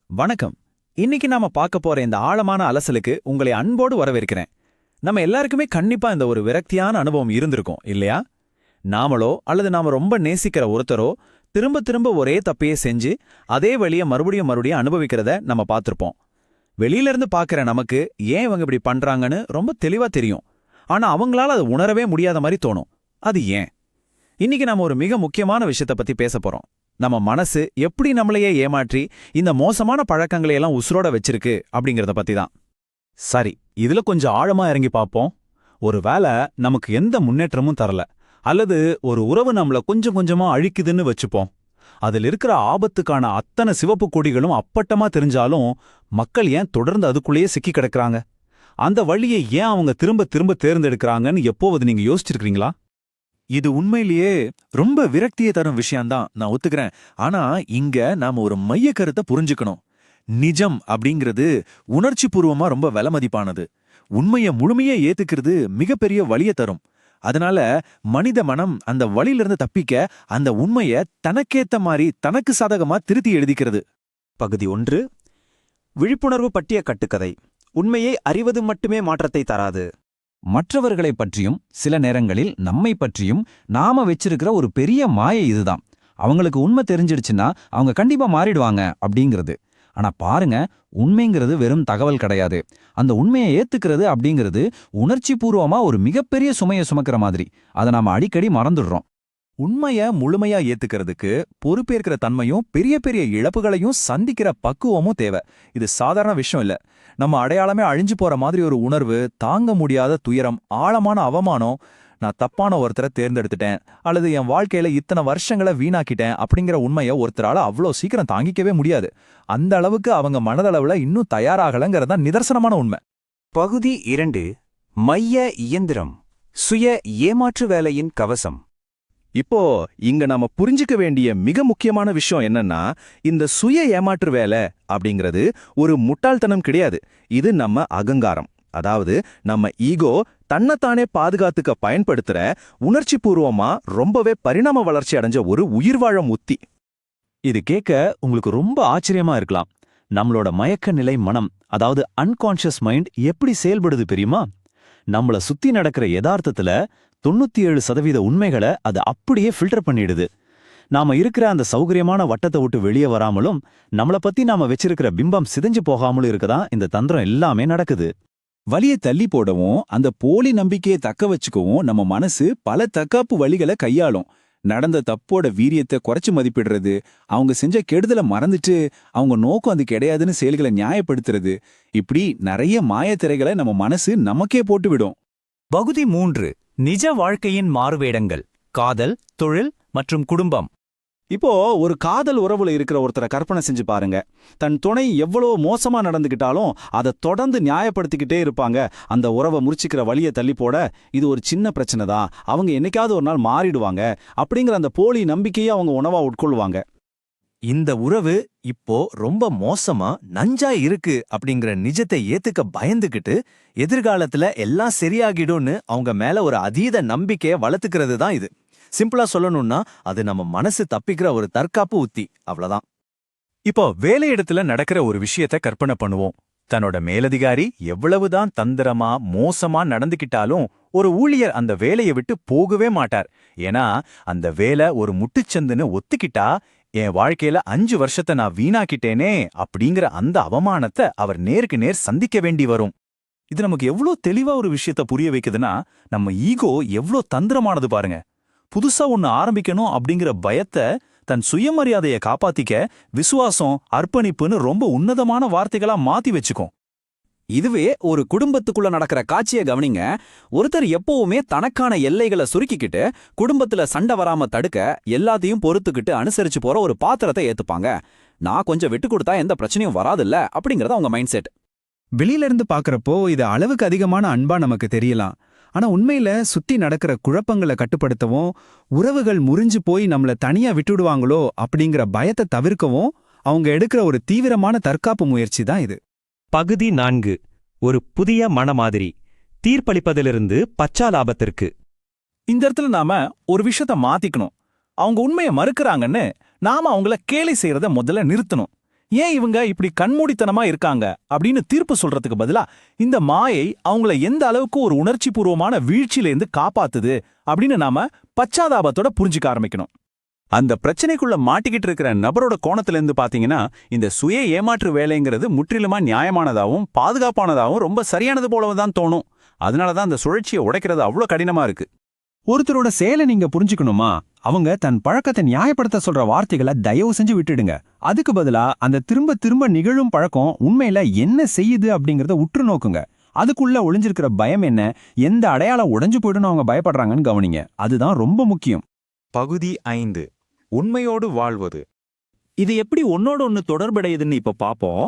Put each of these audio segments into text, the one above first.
வணக்கம். இன்னைக்கு நாம பார்க்க போற இந்த ஆழமான அலசலுக்கு உங்களை அன்போடு வரவேற்கிறேன். நம்ம எல்லாருக்குமே கண்டிப்பா இந்த ஒரு விரக்தியான அனுபவம் இருந்திருக்கும் இல்லையா? நாமளோ அல்லது நாம ரொம்ப நேசிக்கிற ஒருத்தரோ திரும்ப திரும்ப ஒரே தப்பையே செஞ்சு அதே வழியை மறுபடியும் அனுபவிக்கிறத நம்ம பார்த்திருப்போம். வெளியில இருந்து பார்க்கிற நமக்கு ஏன் இவங்க இப்படி பண்றாங்கன்னு ரொம்ப தெளிவா தெரியும். ஆனா அவங்களால அதை உணரவே முடியாத மாதிரி தோணும். அது ஏன்? இன்னைக்கு நாம ஒரு மிக முக்கியமான விஷயத்தை பத்தி பேச போறோம். நம்ம மனசு எப்படி நம்மளையே ஏமாற்றி இந்த மோசமான பழக்கங்களையெல்லாம் உசுரோட வச்சிருக்கு அப்படிங்கறத பத்தி தான். சரி, இதுல கொஞ்சம் ஆழமா இறங்கி பார்ப்போம். ஒருவேளை நமக்கு எந்த முன்னேற்றமும் தரல, அல்லது ஒரு உறவு நம்மள கொஞ்சம் கொஞ்சமா அழிக்குதுன்னு வச்சுப்போம். அதில் இருக்கிற ஆபத்துக்கான அத்தனை சிவப்பு கொடிகளும் அப்பட்டமா தெரிஞ்சாலும் மக்கள் ஏன் தொடர்ந்து அதுக்குள்ளேயே சிக்கி கிடக்குறாங்க? அந்த வழியை ஏன் அவங்க திரும்ப திரும்ப தேர்ந்தெடுக்கிறாங்கன்னு எப்போவது நீங்க யோசிச்சிருக்கீங்களா? இது உண்மையிலேயே ரொம்ப விரக்தியை தரும் விஷயம்தான், நான் ஒத்துக்கிறேன். ஆனா இங்க நாம ஒரு மைய கருத்தை புரிஞ்சுக்கணும். நிஜம் அப்படிங்கிறது உணர்ச்சி பூர்வமா ரொம்ப விலைமதிப்பானது. உண்மையை முழுமையா ஏத்துக்கிறது மிகப்பெரிய வலியை தரும். அதனால மனித மனம் அந்த வழியிலிருந்து தப்பிக்க அந்த உண்மையை தனக்கேத்த மாதிரி தனக்கு சாதகமா திருத்தி எழுதிக்கிறது. பகுதி 1. விழிப்புணர்வு பற்றிய கட்டுக்கதை. உண்மையை அறிவது மட்டுமே மாற்றத்தை தராது. மற்றவர்களை பற்றியும் சில நேரங்களில் நம்மை பற்றியும் நாம வச்சிருக்கிற ஒரு பெரிய மாயை இதுதான். அவங்களுக்கு உண்மை தெரிஞ்சிடுச்சுன்னா அவங்க கண்டிப்பா மாறிடுவாங்க அப்படிங்கிறது. ஆனா பாருங்க, உண்மைங்கிறது வெறும் தகவல் கிடையாது. அந்த உண்மையை ஏத்துக்கிறது அப்படிங்கிறது உணர்ச்சி பூர்வமா ஒரு மிகப்பெரிய சுமையை சுமக்கிற மாதிரி. அதை நாம அடிக்கடி மறந்துடுறோம். உண்மைய முழுமையா ஏத்துக்கிறதுக்கு பொறுப்பேற்கிற தன்மையும் பெரிய பெரிய இழப்புகளையும் சந்திக்கிற பக்குவமும் தேவை. இது சாதாரண விஷயம் இல்ல. நம்ம அடையாளமே அழிஞ்சு போற மாதிரி ஒரு உணர்வு, தாங்க முடியாத துயரம், ஆழமான அவமானம், நான் தப்பான ஒருத்தரை தேர்ந்தெடுத்துட்டேன் அல்லது என் வாழ்க்கையில இத்தனை வருஷங்களை வீணாக்கிட்டேன் அப்படிங்கிற உண்மையை ஒருத்தரால அவ்வளோ சீக்கிரம் தாங்கிக்கவே முடியாது. அந்த அளவுக்கு அவங்க மனதளவுல இன்னும் தயாராகலங்கிறதா நிதர்சனமான உண்மை. பகுதி 2. மைய இயந்திரம். சுய ஏமாற்று வேலையின் கவசம். இப்போ இங்க நாம புரிஞ்சுக்க வேண்டிய மிக முக்கியமான விஷயம் என்னன்னா, இந்த சுய ஏமாற்று வேலை அப்படிங்கிறது ஒரு முட்டாள்தனம் கிடையாது. இது நம்ம அகங்காரம், அதாவது நம்ம ஈகோ தன்னைத்தானே பாதுகாத்துக்க பயன்படுத்துற உணர்ச்சி பூர்வமா ரொம்பவே பரிணாம வளர்ச்சி அடைஞ்ச ஒரு உயிர்வாழும் உத்தி. இது கேட்க உங்களுக்கு ரொம்ப ஆச்சரியமா இருக்கலாம். நம்மளோட மயக்க நிலை மனம், அதாவது அன்கான்ஷியஸ் மைண்ட் எப்படி செயல்படுது தெரியுமா? நம்மள சுத்தி நடக்கிற யதார்த்தத்துல 97% உண்மைகளை அது அப்படியே ஃபில்டர் பண்ணிடுது. நாம இருக்கிற அந்த சௌகரியமான வட்டத்தை விட்டு வெளியே வராமலும் நம்மள பத்தி நாம வச்சிருக்கிற பிம்பம் சிதைஞ்சு போகாமலும் இருக்கதான் இந்த தந்திரம் எல்லாமே நடக்குது. வலியை தள்ளி போடவும் அந்த போலி நம்பிக்கையை தக்க வச்சுக்கவும் நம்ம மனசு பல தற்காப்பு வழிகளை கையாளும். நடந்த தப்போட வீரியத்தை குறைச்சு மதிப்பிடுறது, அவங்க செஞ்ச கெடுதலை மறந்துட்டு அவங்க நோக்கம் அது கிடையாதுன்னு செயல்களை நியாயப்படுத்துறது, இப்படி நிறைய மாயத்திரைகளை நம்ம மனசு நமக்கே போட்டுவிடும். பகுதி 3. நிஜ வாழ்க்கையின் மாறுவேடங்கள். காதல், தொழில் மற்றும் குடும்பம். இப்போ ஒரு காதல் உறவுல இருக்கிற ஒருத்தரை கற்பனை செஞ்சு பாருங்க. தன் துணை எவ்வளோ மோசமா நடந்துகிட்டாலும் அதை தொடர்ந்து நியாயப்படுத்திக்கிட்டே இருப்பாங்க. அந்த உறவை முறிச்சிக்கிற வழியை தள்ளி போட, இது ஒரு சின்ன பிரச்சனை தான், அவங்க என்னைக்காவது ஒரு நாள் மாறிடுவாங்க அப்படிங்கிற அந்த போலி நம்பிக்கையை அவங்க உணவா உட்கொள்வாங்க. இந்த உறவு இப்போ ரொம்ப மோசமா நஞ்சா இருக்கு அப்படிங்கிற நிஜத்தை ஏத்துக்க பயந்துகிட்டு எதிர்காலத்துல எல்லாம் சரியாகிடும்னு அவங்க மேல ஒரு அதீத நம்பிக்கையை வளர்த்துக்கிறது தான் இது. சிம்பிளா சொல்லணும்னா அது நம்ம மனசு தப்பிக்கிற ஒரு தற்காப்பு உத்தி, அவ்வளவுதான். இப்போ வேலையிடத்துல நடக்கிற ஒரு விஷயத்த கற்பனை பண்ணுவோம். தன்னோட மேலதிகாரி எவ்வளவுதான் தந்திரமா மோசமா நடந்துகிட்டாலும் ஒரு ஊழியர் அந்த வேலையை விட்டு போகவே மாட்டார். ஏன்னா அந்த வேலை ஒரு முட்டுச்சந்துன்னு ஒத்துக்கிட்டா என் வாழ்க்கையில 5 வருஷத்தை நான் வீணாக்கிட்டேனே அப்படிங்கிற அந்த அவமானத்தை அவர் நேருக்கு நேர் சந்திக்க வேண்டி வரும். இது நமக்கு எவ்வளோ தெளிவா ஒரு விஷயத்த புரிய வைக்குதுன்னா, நம்ம ஈகோ எவ்வளோ தந்திரமானது பாருங்க. புதுசா ஒன்னு ஆரம்பிக்கணும் அப்படிங்கிற பயத்தை தன் சுயமரியாதையை காப்பாத்திக்க விசுவாசம், அர்ப்பணிப்புன்னு ரொம்ப உன்னதமான வார்த்தைகளா மாத்தி வச்சுக்கும். இதுவே ஒரு குடும்பத்துக்குள்ள நடக்கிற காட்சியை கவனிங்க. ஒருத்தர் எப்பவுமே தனக்கான எல்லைகளை சுருக்கிக்கிட்டு குடும்பத்துல சண்டை வராம தடுக்க எல்லாத்தையும் பொறுத்துக்கிட்டு அனுசரிச்சு போற ஒரு பாத்திரத்தை ஏத்துப்பாங்க. நான் கொஞ்சம் விட்டு கொடுத்தா எந்த பிரச்சனையும் வராதுல்ல அப்படிங்கறத அவங்க மைண்ட் செட். வெளியில இருந்து பாக்குறப்போ இது அளவுக்கு அதிகமான அன்பா நமக்கு தெரியலாம். ஆனா உண்மையில சுத்தி நடக்கிற குழப்பங்களை கட்டுப்படுத்தவும், உறவுகள் முறிஞ்சு போய் நம்மள தனியா விட்டுடுவாங்களோ அப்படிங்கிற பயத்தை தவிர்க்கவும் அவங்க எடுக்கிற ஒரு தீவிரமான தற்காப்பு முயற்சி தான் இது. பகுதி 4. ஒரு புதிய மனமாதிரி. தீர்ப்பளிப்பதிலிருந்து பச்சாலாபத்திற்கு. இந்த இடத்துல நாம ஒரு விஷயத்த மாத்திக்கணும். அவங்க உண்மையை மறுக்கிறாங்கன்னு நாம அவங்கள கேலி செய்யறத முதல்ல நிறுத்தணும். ஏன் இவங்க இப்படி கண்மூடித்தனமா இருக்காங்க அப்படின்னு தீர்ப்பு சொல்றதுக்கு பதிலா இந்த மாயை அவங்கள எந்த அளவுக்கு ஒரு உணர்ச்சி பூர்வமான வீழ்ச்சியிலேருந்து காப்பாத்துது அப்படின்னு நாம பச்சாதாபத்தோட புரிஞ்சுக்க ஆரம்பிக்கணும். அந்த பிரச்சனைக்குள்ள மாட்டிக்கிட்டு இருக்கிற நபரோட கோணத்துல இருந்து பாத்தீங்கன்னா இந்த சுய ஏமாற்று வேலைங்கிறது முற்றிலுமா நியாயமானதாவும் பாதுகாப்பானதாவும் ரொம்ப சரியானது போலதான் தோணும். அதனாலதான் அந்த சுழற்சியை உடைக்கிறது அவ்வளோ கடினமா இருக்கு. ஒருத்தரோட செயலை நீங்க புரிஞ்சுக்கணுமா, அவங்க தன் பழக்கத்தை நியாயப்படுத்த சொல்ற வார்த்தைகளை தயவு செஞ்சு விட்டுடுங்க. அதுக்கு பதிலா அந்த திரும்ப திரும்ப நிகழும் பழக்கம் உண்மையில என்ன செய்யுது அப்படிங்கறத உற்று நோக்குங்க. அதுக்குள்ள ஒளிஞ்சிருக்கிற பயம் என்ன, எந்த அடையாளம் உடைஞ்சு போயிடுன்னு அவங்க பயப்படுறாங்கன்னு கவனிங்க. அதுதான் ரொம்ப முக்கியம். பகுதி 5 உண்மையோடு வாழ்வது. இது எப்படி ஒன்னோட ஒன்னு தொடர்புடையதுன்னு இப்ப பாப்போம்.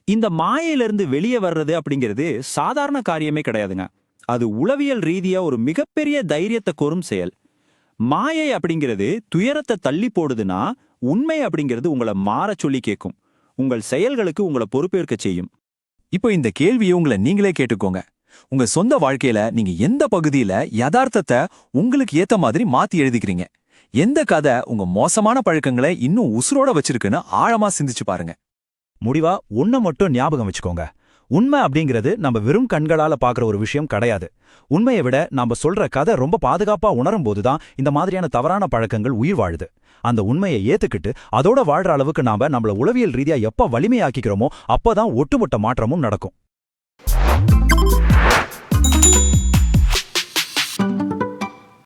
இந்த மாயையிலிருந்து வெளியே வர்றது அப்படிங்கிறது சாதாரண காரியமே கிடையாதுங்க. அது உளவியல் ரீதியா ஒரு மிகப்பெரிய தைரியத்தை கோரும் செயல். மாயை அப்படிங்கிறது துயரத்தை தள்ளி போடுதுன்னா, உண்மை அப்படிங்கிறது உங்களை மாறச் சொல்லி கேட்கும். உங்கள் செயல்களுக்கு உங்களை பொறுப்பேற்க செய்யும். இப்போ இந்த கேள்வியை உங்களை நீங்களே கேட்டுக்கோங்க. உங்க சொந்த வாழ்க்கையில நீங்க எந்த பகுதியில யதார்த்தத்தை உங்களுக்கு ஏத்த மாதிரி மாத்தி எழுதிக்கிறீங்க? எந்த கதை உங்க மோசமான பழக்கங்களை இன்னும் உசுரோட வச்சிருக்குன்னு ஆழமா சிந்திச்சு பாருங்க. முடிவா ஒன்ன மட்டும் ஞாபகம் வச்சுக்கோங்க. உண்மை அப்படிங்கிறது நம்ம வெறும் கண்களால பார்க்குற ஒரு விஷயம் கிடையாது. உண்மையை விட நாம சொல்ற கதை ரொம்ப பாதுகாப்பா உணரும் போதுதான் இந்த மாதிரியான தவறான பழக்கங்கள் உயிர் வாழுது. அந்த உண்மையை ஏத்துக்கிட்டு அதோட வாழ்ற அளவுக்கு நாம நம்மள உளவியல் ரீதியா எப்ப வலிமையாக்கிக்கிறோமோ அப்பதான் ஒட்டுமொத்த மாற்றமும் நடக்கும்.